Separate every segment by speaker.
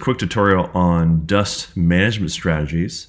Speaker 1: quick tutorial on dust management strategies.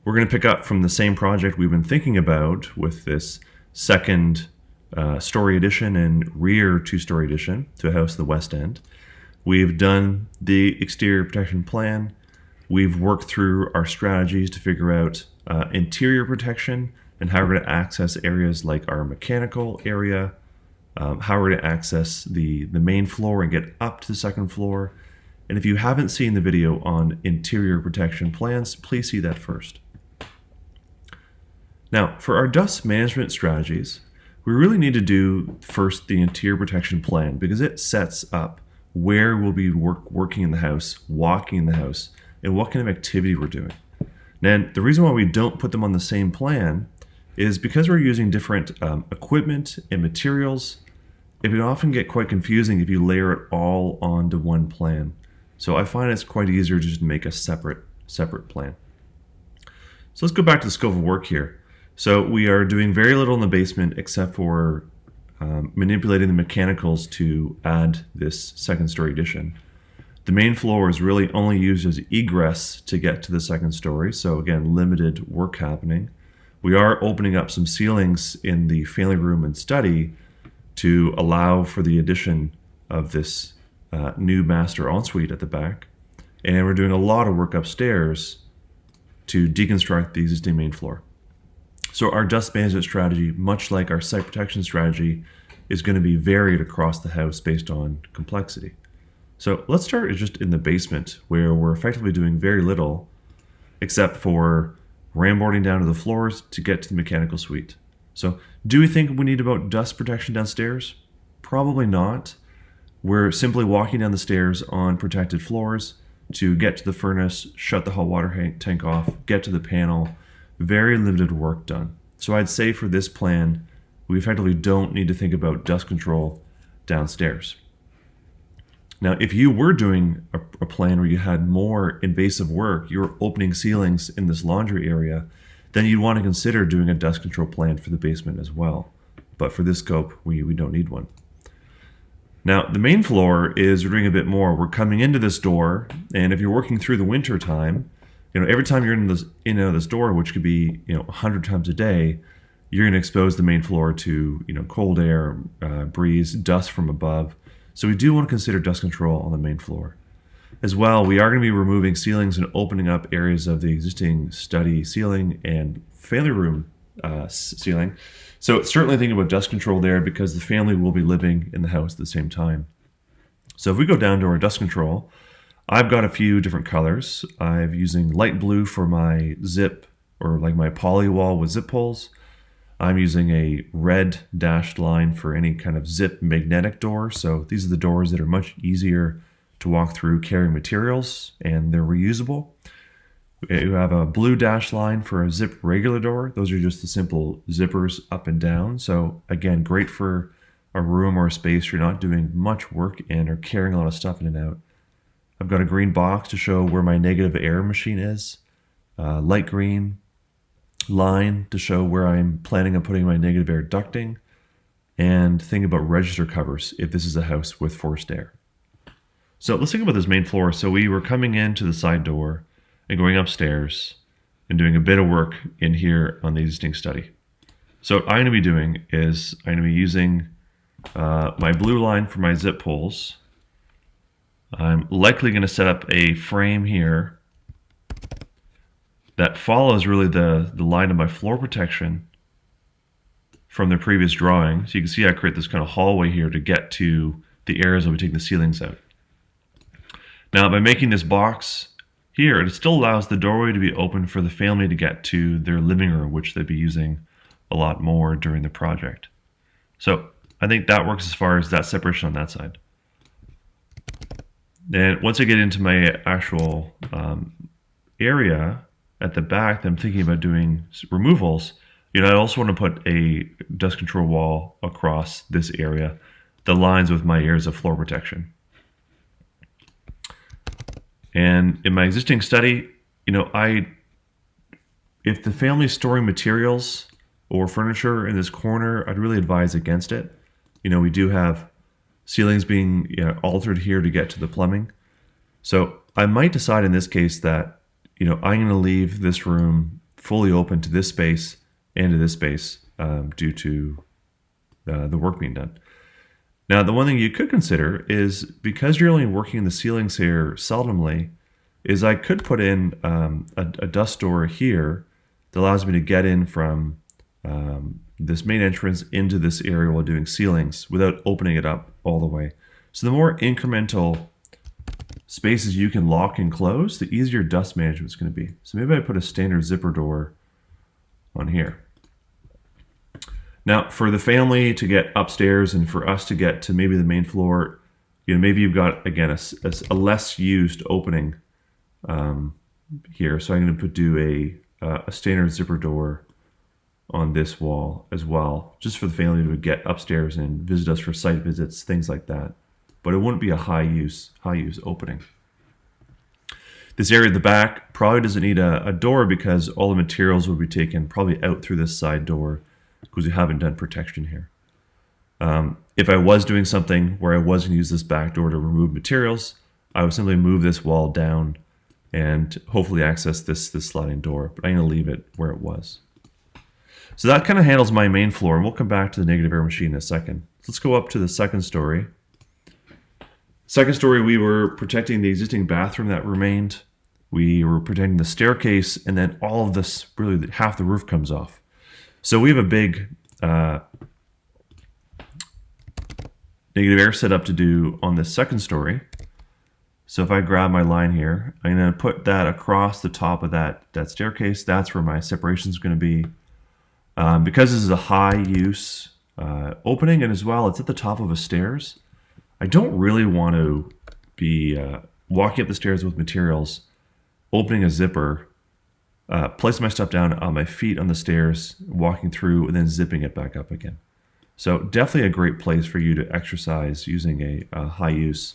Speaker 1: We're going to pick up from the same project we've been thinking about with this second story addition and rear two-story addition to a house at the West End. We've done the exterior protection plan. We've worked through our strategies to figure out interior protection and how we're going to access areas like our mechanical area, how we're going to access the main floor and get up to the second floor. And if you haven't seen the video on interior protection plans, please see that first. Now, for our dust management strategies, we really need to do first the interior protection plan because it sets up where we'll be working in the house, walking in the house, and what kind of activity we're doing. And the reason why we don't put them on the same plan is because we're using different equipment and materials. It can often get quite confusing if you layer it all onto one plan. So I find it's quite easier to just make a separate plan. So let's go back to the scope of work here. So we are doing very little in the basement except for manipulating the mechanicals to add this second story addition. The main floor is really only used as egress to get to the second story. So again, limited work happening. We are opening up some ceilings in the family room and study to allow for the addition of this new master ensuite at the back. And we're doing a lot of work upstairs to deconstruct the existing main floor. So our dust management strategy, much like our site protection strategy, is going to be varied across the house based on complexity. So let's start just in the basement where we're effectively doing very little except for ramboarding down to the floors to get to the mechanical suite. So do we think we need about dust protection downstairs? Probably not. We're simply walking down the stairs on protected floors to get to the furnace, shut the hot water tank off, get to the panel. Very limited work done. So I'd say for this plan, we effectively don't need to think about dust control downstairs. Now, if you were doing a plan where you had more invasive work, you were opening ceilings in this laundry area, then you'd want to consider doing a dust control plan for the basement as well. But for this scope, we don't need one. Now, the main floor is we're doing a bit more. We're coming into this door, and if you're working through the winter time, every time you're in and out of this door, which could be 100 times a day, you're going to expose the main floor to cold air, breeze, dust from above. So we do want to consider dust control on the main floor. As well, we are going to be removing ceilings and opening up areas of the existing study ceiling and family room ceiling. So certainly think about dust control there because the family will be living in the house at the same time. So if we go down to our dust control, I've got a few different colors. I'm using light blue for my zip or like my poly wall with zip pulls. I'm using a red dashed line for any kind of zip magnetic door. So these are the doors that are much easier to walk through carrying materials and they're reusable. You have a blue dash line for a zip regular door. Those are just the simple zippers up and down. So again, great for a room or a space you're not doing much work in or carrying a lot of stuff in and out. I've got a green box to show where my negative air machine is. Light green line to show where I'm planning on putting my negative air ducting. And think about register covers if this is a house with forced air. So let's think about this main floor. So we were coming into the side door and going upstairs and doing a bit of work in here on the existing study. So what I'm going to be doing is I'm going to be using my blue line for my zip pulls. I'm likely going to set up a frame here that follows really the line of my floor protection from the previous drawing. So you can see I create this kind of hallway here to get to the areas where we take the ceilings out. Now by making this box here, it still allows the doorway to be open for the family to get to their living room, which they'd be using a lot more during the project. So I think that works as far as that separation on that side. And once I get into my actual area at the back that I'm thinking about doing removals, I also want to put a dust control wall across this area that aligns with my areas of floor protection. And in my existing study, if the family's storing materials or furniture in this corner, I'd really advise against it. We do have ceilings being altered here to get to the plumbing. So I might decide in this case that, I'm going to leave this room fully open to this space and to this space due to the work being done. Now, the one thing you could consider is, because you're only working in the ceilings here seldomly, is I could put in a dust door here that allows me to get in from this main entrance into this area while doing ceilings without opening it up all the way. So the more incremental spaces you can lock and close, the easier dust management is going to be. So maybe I put a standard zipper door on here. Now, for the family to get upstairs and for us to get to maybe the main floor, maybe you've got, again, a less used opening here. So I'm going to do a standard zipper door on this wall as well, just for the family to get upstairs and visit us for site visits, things like that. But it wouldn't be a high use opening. This area at the back probably doesn't need a door, because all the materials will be taken probably out through this side door, because we haven't done protection here. If I was doing something where I was going to use this back door to remove materials, I would simply move this wall down and hopefully access this sliding door, but I'm going to leave it where it was. So that kind of handles my main floor, and we'll come back to the negative air machine in a second. Let's go up to the second story. Second story, we were protecting the existing bathroom that remained. We were protecting the staircase, and then all of this, really half the roof comes off. So we have a big negative air setup to do on this second story. So if I grab my line here, I'm going to put that across the top of that staircase. That's where my separation is going to be. Because this is a high use opening, and as well it's at the top of a stairs, I don't really want to be walking up the stairs with materials, opening a zipper, placing my stuff down on my feet on the stairs, walking through, and then zipping it back up again. So definitely a great place for you to exercise using a high-use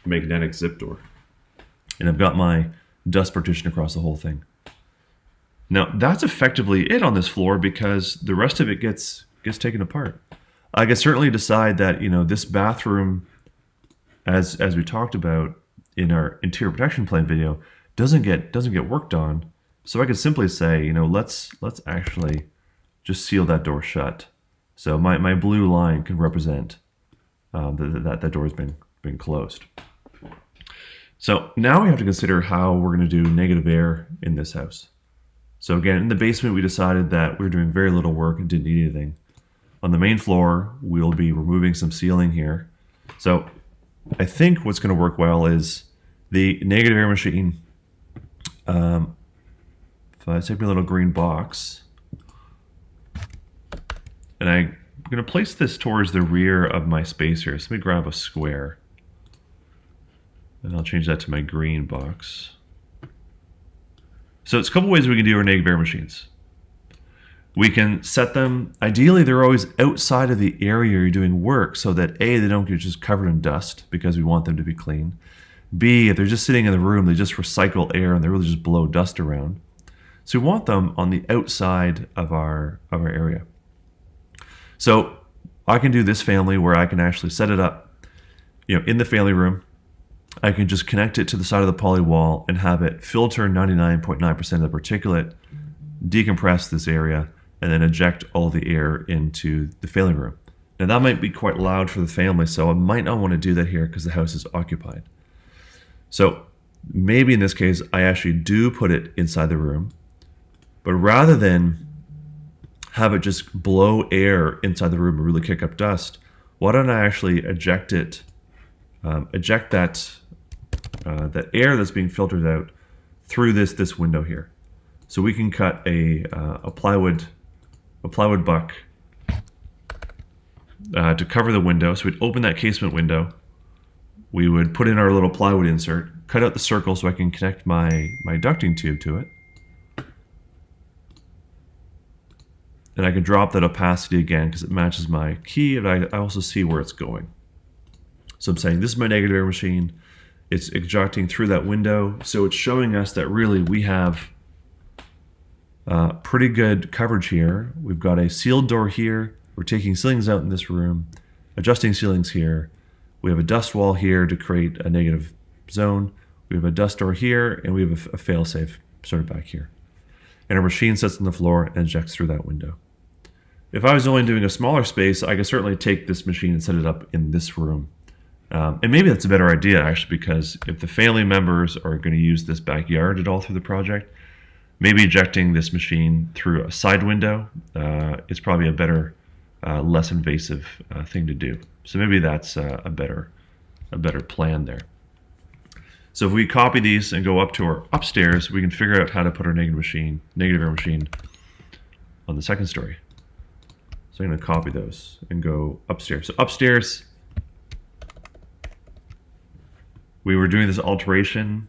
Speaker 1: magnetic zip door. And I've got my dust partition across the whole thing. Now, that's effectively it on this floor, because the rest of it gets taken apart. I can certainly decide that, this bathroom, as we talked about in our interior protection plan video, doesn't get worked on. So I could simply say, let's actually just seal that door shut. So my blue line can represent that door has been closed. So now we have to consider how we're going to do negative air in this house. So again, in the basement, we decided that we were doing very little work and didn't need anything. On the main floor, we'll be removing some ceiling here. So I think what's going to work well is the negative air machine. So I take my little green box, and I'm going to place this towards the rear of my space here. So let me grab a square, and I'll change that to my green box. So it's a couple ways we can do our negative air machines. We can set them, ideally they're always outside of the area you're doing work, so that A, they don't get just covered in dust, because we want them to be clean. B, if they're just sitting in the room, they just recycle air and they really just blow dust around. So we want them on the outside of our area. So I can do this family where I can actually set it up, in the family room. I can just connect it to the side of the poly wall and have it filter 99.9% of the particulate, decompress this area, and then eject all the air into the family room. Now that might be quite loud for the family, so I might not want to do that here because the house is occupied. So maybe in this case, I actually do put it inside the room, but rather than have it just blow air inside the room and really kick up dust, why don't I actually eject that air that's being filtered out through this window here. So we can cut a plywood buck to cover the window. So we'd open that casement window. We would put in our little plywood insert, cut out the circle so I can connect my ducting tube to it. And I can drop that opacity again because it matches my key, and I also see where it's going. So I'm saying this is my negative air machine. It's ejecting through that window. So it's showing us that really we have pretty good coverage here. We've got a sealed door here. We're taking ceilings out in this room, adjusting ceilings here. We have a dust wall here to create a negative zone. We have a dust door here, and we have a fail-safe sort of back here. And our machine sits on the floor and ejects through that window. If I was only doing a smaller space, I could certainly take this machine and set it up in this room. And maybe that's a better idea, actually, because if the family members are going to use this backyard at all through the project, maybe ejecting this machine through a side window is probably a better, less invasive thing to do. So maybe that's a better plan there. So if we copy these and go up to our upstairs, we can figure out how to put our negative air machine on the second story. So I'm going to copy those and go upstairs. So upstairs, we were doing this alteration,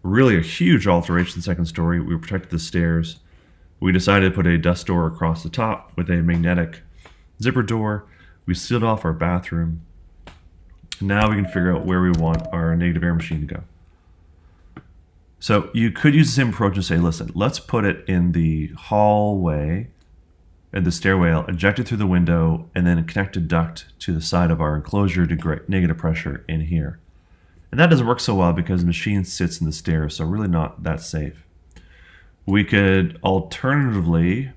Speaker 1: really a huge alteration second story. We protected the stairs. We decided to put a dust door across the top with a magnetic zipper door. We sealed off our bathroom. Now we can figure out where we want our negative air machine to go. So you could use the same approach and say, listen, let's put it in the hallway and the stairway, eject it through the window, and then connect a duct to the side of our enclosure to create negative pressure in here. And that doesn't work so well because the machine sits in the stairs, so really not that safe. We could alternatively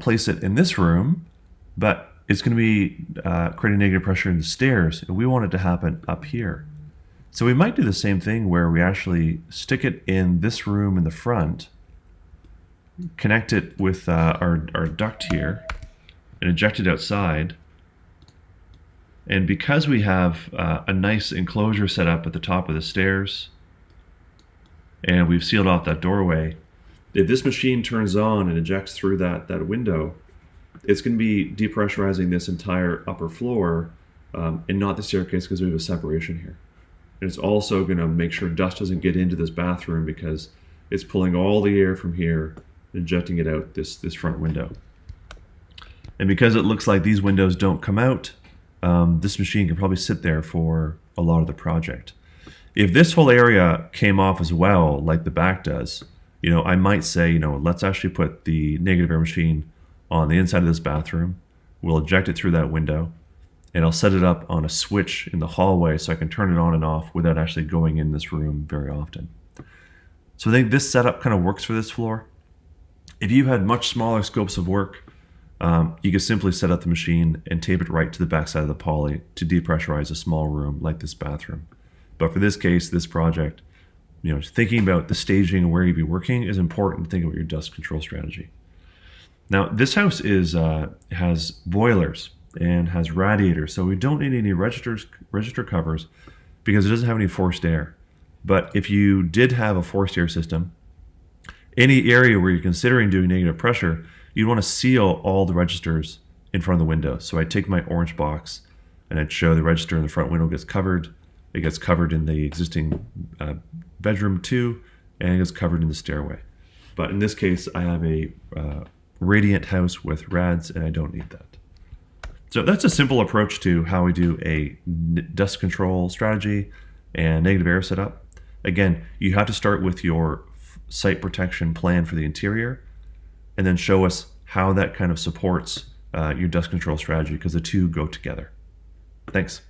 Speaker 1: place it in this room, but it's going to be creating negative pressure in the stairs, and we want it to happen up here. So we might do the same thing where we actually stick it in this room in the front, connect it with our duct here, and eject it outside. And because we have a nice enclosure set up at the top of the stairs, and we've sealed off that doorway, if this machine turns on and ejects through that window, it's going to be depressurizing this entire upper floor and not the staircase because we have a separation here. And it's also going to make sure dust doesn't get into this bathroom because it's pulling all the air from here and injecting it out this front window. And because it looks like these windows don't come out, this machine can probably sit there for a lot of the project. If this whole area came off as well, like the back does, I might say, let's actually put the negative air machine on the inside of this bathroom. We'll eject it through that window, and I'll set it up on a switch in the hallway so I can turn it on and off without actually going in this room very often. So I think this setup kind of works for this floor. If you had much smaller scopes of work, you could simply set up the machine and tape it right to the backside of the poly to depressurize a small room like this bathroom. But for this case, this project, thinking about the staging and where you'd be working is important to think about your dust control strategy. Now, this house has boilers and has radiators, so we don't need any register covers because it doesn't have any forced air. But if you did have a forced air system, any area where you're considering doing negative pressure, you'd want to seal all the registers in front of the window. So I'd take my orange box and I'd show the register in the front window gets covered. It gets covered in the existing bedroom too, and it gets covered in the stairway. But in this case, I have a radiant house with rads, and I don't need that. So that's a simple approach to how we do a dust control strategy and negative air setup. Again, you have to start with your site protection plan for the interior, and then show us how that kind of supports your dust control strategy, because the two go together. Thanks.